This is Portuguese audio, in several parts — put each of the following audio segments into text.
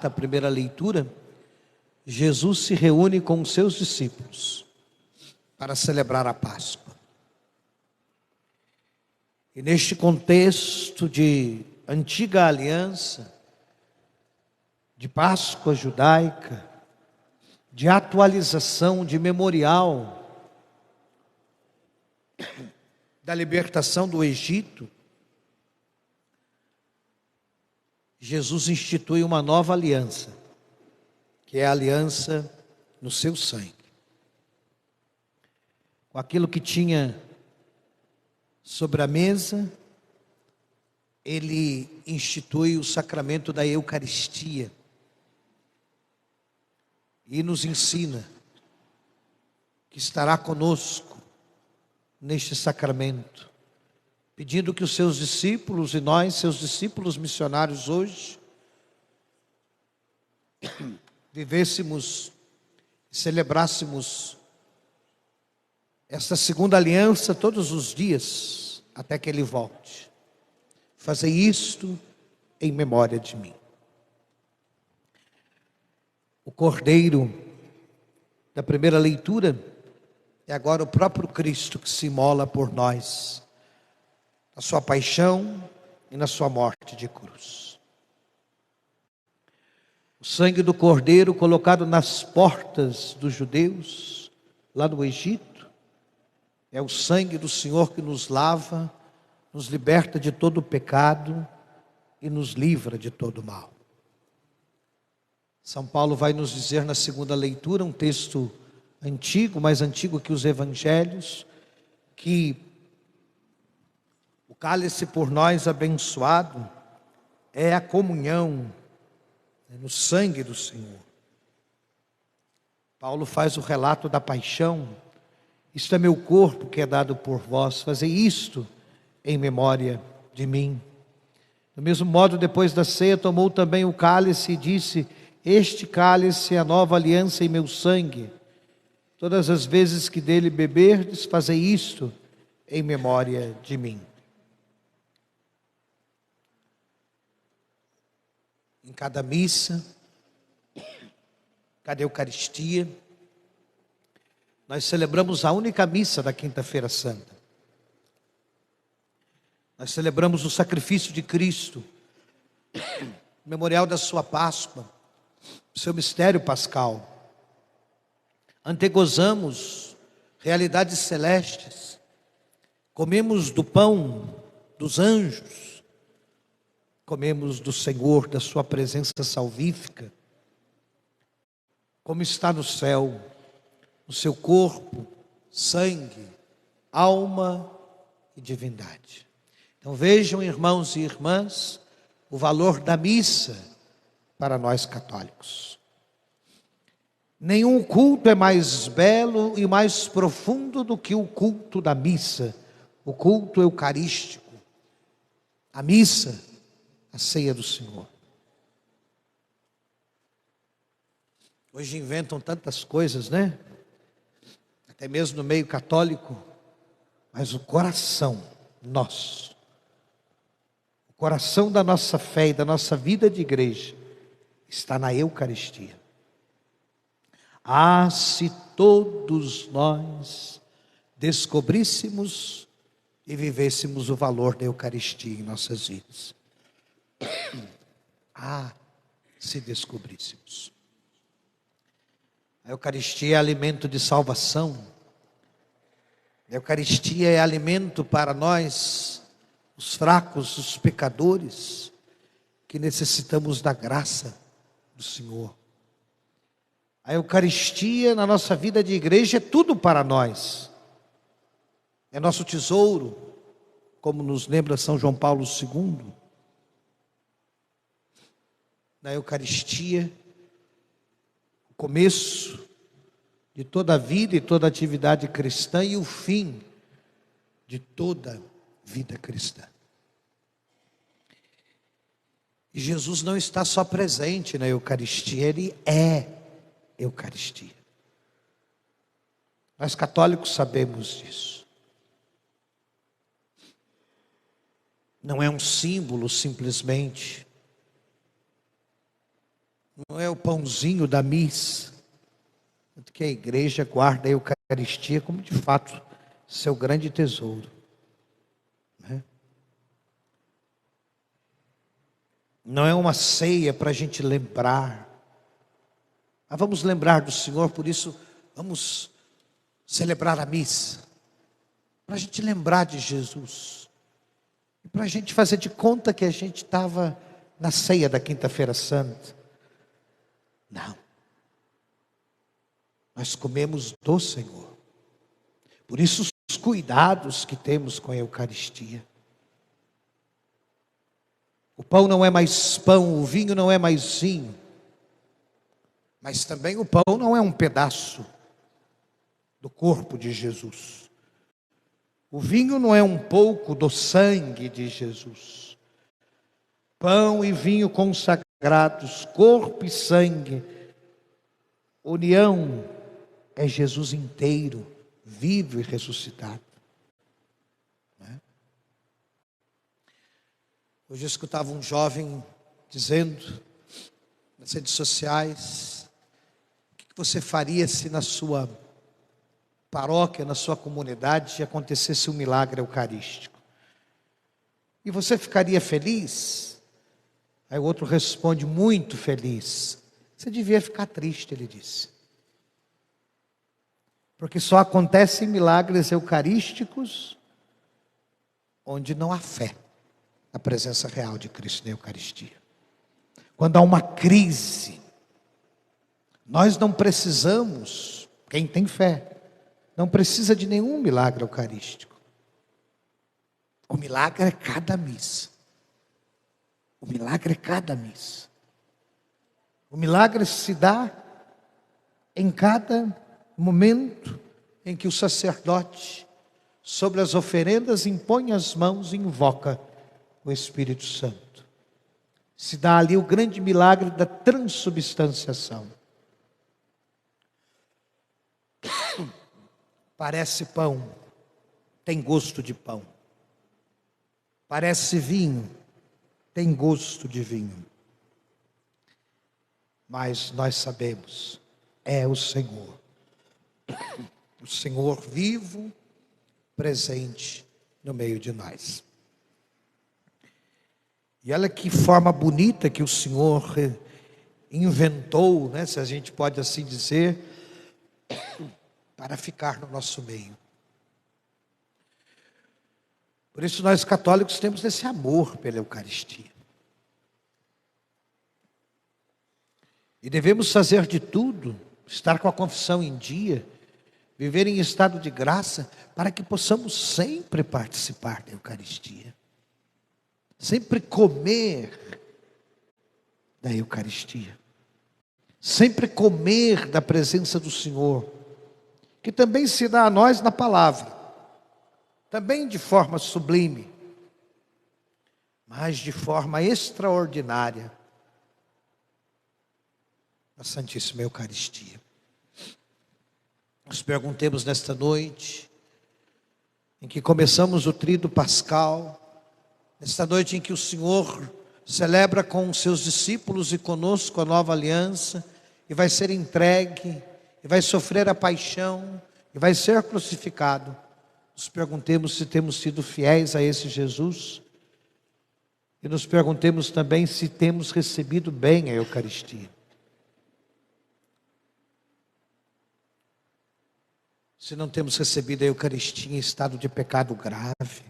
relata a primeira leitura, Jesus se reúne com os seus discípulos para celebrar a Páscoa. E neste contexto de antiga aliança, de Páscoa judaica, de atualização, de memorial da libertação do Egito, Jesus institui uma nova aliança, que é a aliança no seu sangue. Com aquilo que tinha sobre a mesa, ele institui o sacramento da Eucaristia e nos ensina que estará conosco neste sacramento, pedindo que os seus discípulos e nós, seus discípulos missionários hoje, vivêssemos e celebrássemos esta segunda aliança todos os dias, até que Ele volte. Fazei isto em memória de mim. O Cordeiro da primeira leitura é agora o próprio Cristo que se imola por nós, na sua paixão e na sua morte de cruz. O sangue do Cordeiro colocado nas portas dos judeus, lá no Egito, é o sangue do Senhor que nos lava, nos liberta de todo o pecado e nos livra de todo o mal. São Paulo vai nos dizer na segunda leitura, um texto antigo, mais antigo que os evangelhos, que o cálice por nós abençoado é a comunhão no sangue do Senhor. Paulo faz o relato da paixão. Isto é meu corpo que é dado por vós, fazei isto em memória de mim. Do mesmo modo, depois da ceia, tomou também o cálice e disse: este cálice é a nova aliança em meu sangue. Todas as vezes que dele beberdes, fazei isto em memória de mim. Em cada missa, cada Eucaristia, nós celebramos a única missa da Quinta-feira Santa. Nós celebramos o sacrifício de Cristo, o memorial da sua Páscoa, o seu mistério pascal. Antegozamos realidades celestes, comemos do pão dos anjos, comemos do Senhor, da sua presença salvífica, como está no céu, no seu corpo, sangue, alma e divindade. Então vejam, irmãos e irmãs, o valor da missa para nós católicos. Nenhum culto é mais belo e mais profundo do que o culto da missa, o culto eucarístico, a missa, a ceia do Senhor. Hoje inventam tantas coisas, né? Até mesmo no meio católico, mas o coração nosso, o coração da nossa fé e da nossa vida de igreja está na Eucaristia. Ah, se todos nós descobríssemos e vivêssemos o valor da Eucaristia em nossas vidas. Ah, se descobríssemos. A Eucaristia é alimento de salvação. A Eucaristia é alimento para nós, os fracos, os pecadores, que necessitamos da graça do Senhor. A Eucaristia na nossa vida de igreja é tudo para nós. É nosso tesouro, como nos lembra São João Paulo II. Na Eucaristia, o começo de toda a vida e toda a atividade cristã e o fim de toda vida cristã. E Jesus não está só presente na Eucaristia, Ele é Eucaristia. Nós católicos sabemos disso. Não é um símbolo simplesmente. não é o pãozinho da missa, tanto que a igreja guarda a Eucaristia como de fato seu grande tesouro, né? Não é uma ceia para a gente lembrar, mas vamos lembrar do Senhor, por isso vamos celebrar a missa, para a gente lembrar de Jesus, e para a gente fazer de conta que a gente estava na ceia da Quinta-feira Santa. Não, nós comemos do Senhor, por isso os cuidados que temos com a Eucaristia. O pão não é mais pão, o vinho não é mais vinho, mas também o pão não é um pedaço do corpo de Jesus. O vinho não é um pouco do sangue de Jesus. Pão e vinho consagrados, corpo e sangue, união é Jesus inteiro, vivo e ressuscitado. Hoje eu escutava um jovem dizendo nas redes sociais: o que você faria se na sua paróquia, na sua comunidade, acontecesse um milagre eucarístico? E você ficaria feliz? Aí o outro responde: muito feliz. Você devia ficar triste, ele disse, porque só acontecem milagres eucarísticos onde não há fé na presença real de Cristo na Eucaristia. Quando há uma crise, nós não precisamos, quem tem fé, não precisa de nenhum milagre eucarístico. O milagre é cada missa. O milagre é cada missa. O milagre se dá em cada momento em que o sacerdote, sobre as oferendas, impõe as mãos e invoca o Espírito Santo. Se dá ali o grande milagre da transubstanciação. Parece pão, tem gosto de pão. Parece vinho, tem gosto de vinho. Mas nós sabemos, é o Senhor. O Senhor vivo, presente no meio de nós. E olha que forma bonita que o Senhor inventou, né, se a gente pode assim dizer, para ficar no nosso meio. Por isso nós católicos temos esse amor pela Eucaristia. E devemos fazer de tudo, estar com a confissão em dia, viver em estado de graça, para que possamos sempre participar da Eucaristia. Sempre comer da Eucaristia. Sempre comer da presença do Senhor, que também se dá a nós na palavra, também de forma sublime, mas de forma extraordinária, na Santíssima Eucaristia. Nos perguntemos nesta noite, em que começamos o tríduo pascal, nesta noite em que o Senhor celebra com os seus discípulos e conosco a nova aliança, e vai ser entregue, e vai sofrer a paixão, e vai ser crucificado. Nos perguntemos se temos sido fiéis a esse Jesus, e nos perguntemos também se temos recebido bem a Eucaristia. Se não temos recebido a Eucaristia em estado de pecado grave.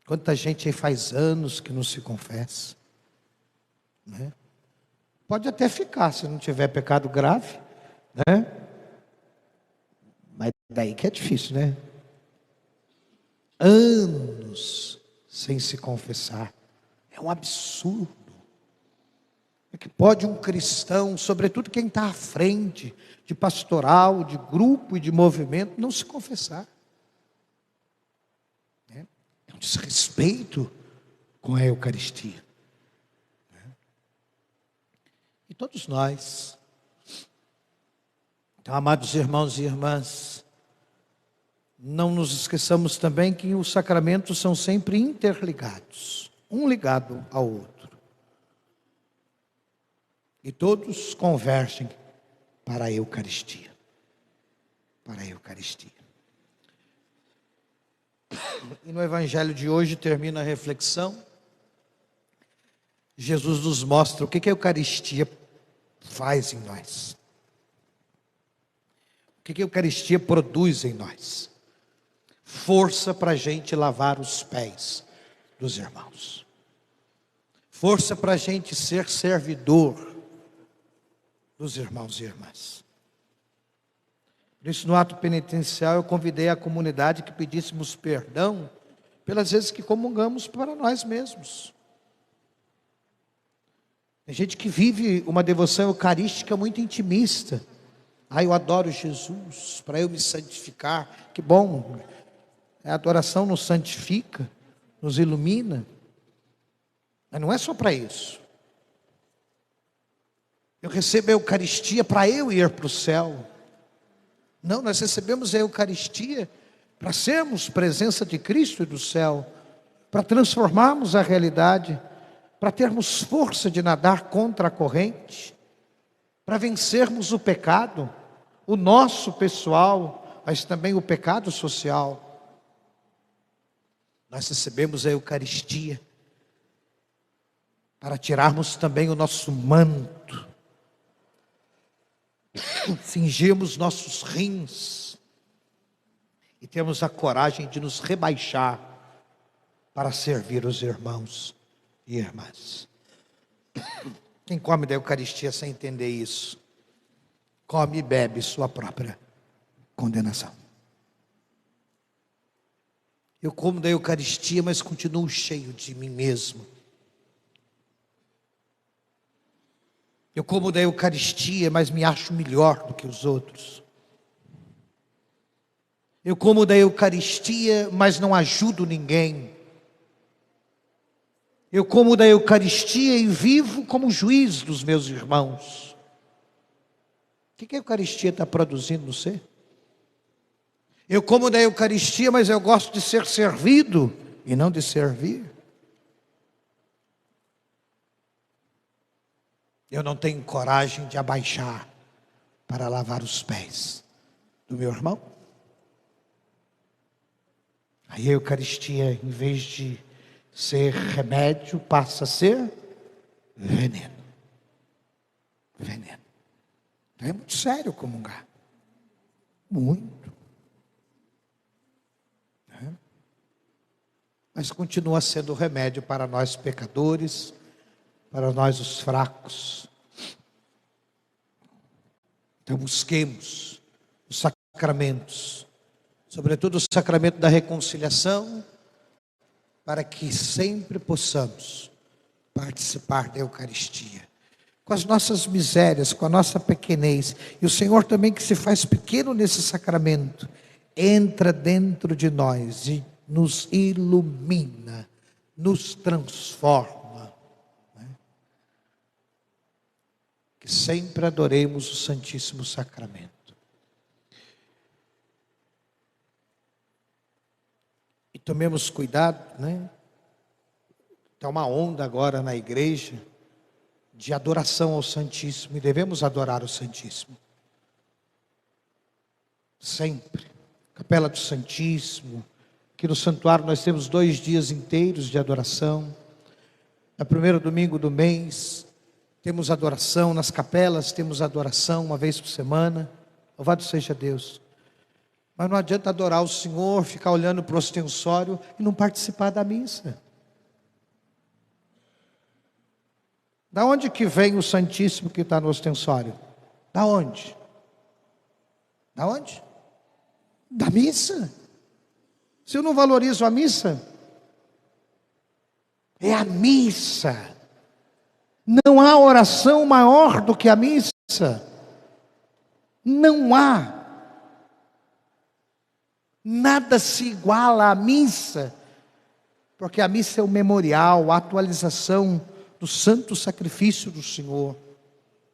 Quanta gente aí faz anos que não se confessa, né? Pode até ficar se não tiver pecado grave, né? Mas daí que é difícil, né? Anos sem se confessar. É um absurdo. É que pode um cristão, sobretudo quem está à frente de pastoral, de grupo e de movimento, não se confessar. É um desrespeito com a Eucaristia. E todos nós, então, amados irmãos e irmãs, não nos esqueçamos também que os sacramentos são sempre interligados, um ligado ao outro. E todos convergem para a Eucaristia. Para a Eucaristia. E no Evangelho de hoje termina a reflexão. Jesus nos mostra o que a Eucaristia faz em nós. O que a Eucaristia produz em nós. Força para a gente lavar os pés dos irmãos. Força para a gente ser servidor dos irmãos e irmãs. Por isso, no ato penitencial, eu convidei a comunidade que pedíssemos perdão pelas vezes que comungamos para nós mesmos. Tem gente que vive uma devoção eucarística muito intimista. Eu adoro Jesus, para eu me santificar. Que bom, a adoração nos santifica, nos ilumina. Mas não é só para isso. Eu recebo a Eucaristia para eu ir para o céu. Não, nós recebemos a Eucaristia para sermos presença de Cristo e do céu, para transformarmos a realidade, para termos força de nadar contra a corrente, para vencermos o pecado, o nosso pessoal, mas também o pecado social. Nós recebemos a Eucaristia para tirarmos também o nosso manto, cingirmos nossos rins e temos a coragem de nos rebaixar para servir os irmãos e irmãs. Quem come da Eucaristia sem entender isso, come e bebe sua própria condenação. Eu como da Eucaristia, mas continuo cheio de mim mesmo. Eu como da Eucaristia, mas me acho melhor do que os outros. Eu como da Eucaristia, mas não ajudo ninguém. Eu como da Eucaristia e vivo como juiz dos meus irmãos. O que a Eucaristia está produzindo no ser? Eu como da Eucaristia, mas eu gosto de ser servido e não de servir. Eu não tenho coragem de abaixar para lavar os pés do meu irmão. Aí a Eucaristia, em vez de ser remédio, passa a ser veneno. Veneno. É muito sério comungar. Muito. Mas continua sendo remédio para nós pecadores, para nós os fracos. Então busquemos os sacramentos, sobretudo o sacramento da reconciliação, para que sempre possamos participar da Eucaristia, com as nossas misérias, com a nossa pequenez, e o Senhor também, que se faz pequeno nesse sacramento, entra dentro de nós e nos ilumina, nos transforma. Que sempre adoremos o Santíssimo Sacramento. E tomemos cuidado, Está uma onda agora na igreja de adoração ao Santíssimo, e devemos adorar o Santíssimo. Sempre. Capela do Santíssimo. Aqui no santuário nós temos 2 dias inteiros de adoração. No primeiro domingo do mês, temos adoração. Nas capelas temos adoração uma vez por semana. Louvado seja Deus. Mas não adianta adorar o Senhor, ficar olhando para o ostensório e não participar da missa. Da onde que vem o Santíssimo que está no ostensório? Da onde? Da onde? Da missa. Se eu não valorizo a missa, é a missa. Não há oração maior do que a missa. Não há. Nada se iguala à missa, porque a missa é o memorial, a atualização do santo sacrifício do Senhor.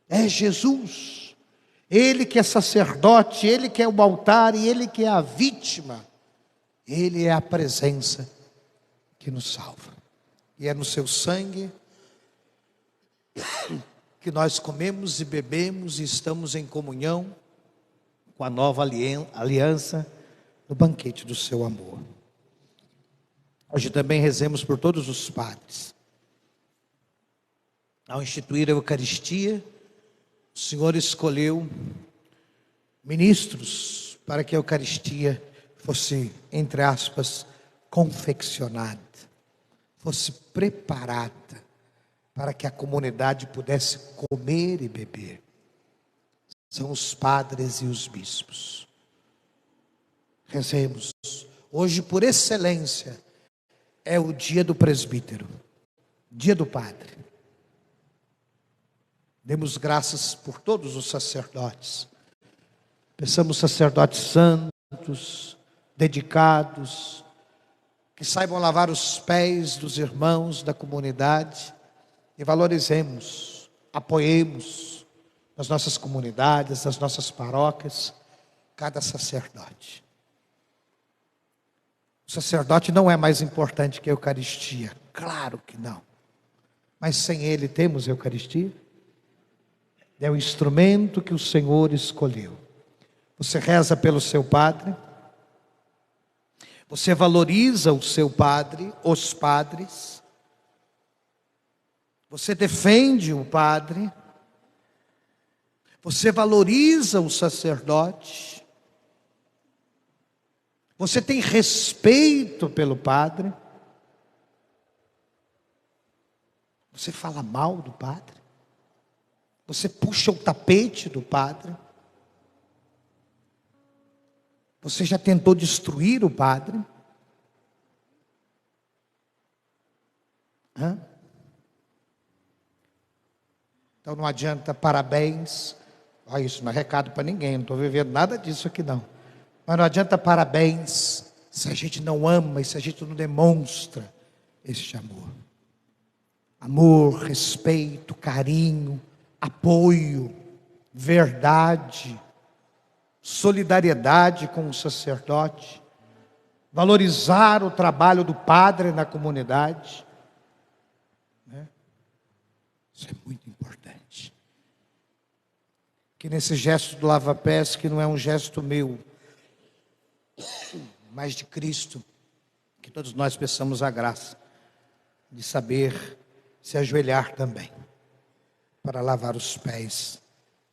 É Jesus. Ele que é sacerdote, Ele que é o altar e Ele que é a vítima. Ele é a presença que nos salva. E é no seu sangue que que nós comemos e bebemos e estamos em comunhão com a nova aliança no banquete do seu amor. Hoje também rezemos por todos os padres. Ao instituir a Eucaristia, o Senhor escolheu ministros para que a Eucaristia fosse, entre aspas, confeccionada, fosse preparada para que a comunidade pudesse comer e beber. São os padres e os bispos. Rezemos. Hoje, por excelência, é o dia do presbítero, dia do padre. Demos graças por todos os sacerdotes. Peçamos sacerdotes santos, dedicados, que saibam lavar os pés dos irmãos da comunidade e valorizemos, apoiemos nas nossas comunidades, nas nossas paróquias, cada sacerdote. O sacerdote não é mais importante que a Eucaristia, claro que não. Mas sem ele temos a Eucaristia? É o instrumento que o Senhor escolheu. Você reza pelo seu padre? Você valoriza o seu padre, os padres? Você defende o padre? Você valoriza o sacerdote? Você tem respeito pelo padre? Você fala mal do padre? Você puxa o tapete do padre? Você já tentou destruir o padre? Então não adianta parabéns. Isso não é recado para ninguém, não estou vivendo nada disso aqui não. Mas não adianta parabéns se a gente não ama e se a gente não demonstra este amor. Amor, respeito, carinho, apoio, verdade, solidariedade com o sacerdote, valorizar o trabalho do padre na comunidade. Isso é muito importante. Que nesse gesto do lava-pés, que não é um gesto meu, mas de Cristo, que todos nós peçamos a graça de saber se ajoelhar também, para lavar os pés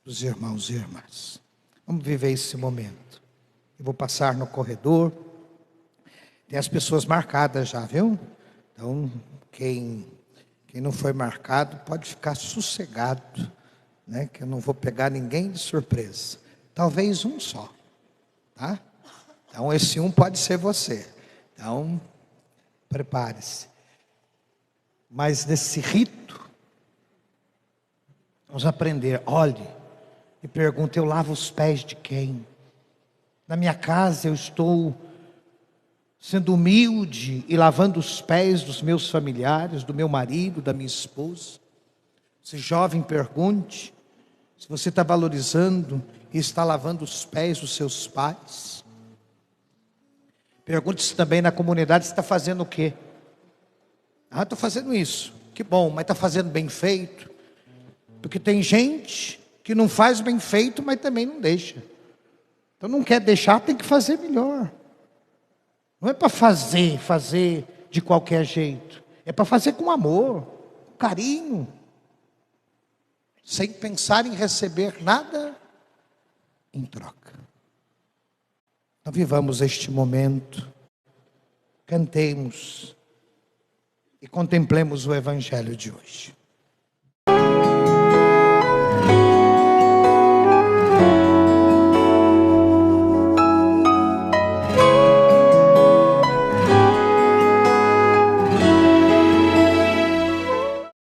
dos irmãos e irmãs. Vamos viver esse momento. Eu vou passar no corredor. Tem as pessoas marcadas já, viu? Então, quem não foi marcado pode ficar sossegado, né? Que eu não vou pegar ninguém de surpresa. Talvez um só, tá? Então, esse um pode ser você. Então, prepare-se. Mas nesse rito, vamos aprender. Olhe e pergunte: eu lavo os pés de quem? Na minha casa eu estou sendo humilde e lavando os pés dos meus familiares, do meu marido, da minha esposa? Esse jovem pergunte se você está valorizando e está lavando os pés dos seus pais. Pergunte-se também na comunidade: você está fazendo o quê? Estou fazendo isso. Que bom, mas está fazendo bem feito? Porque tem gente que não faz bem feito, mas também não deixa. Então não quer deixar, tem que fazer melhor. Não é para fazer de qualquer jeito. É para fazer com amor, com carinho, sem pensar em receber nada em troca. Então vivamos este momento, cantemos e contemplemos o Evangelho de hoje.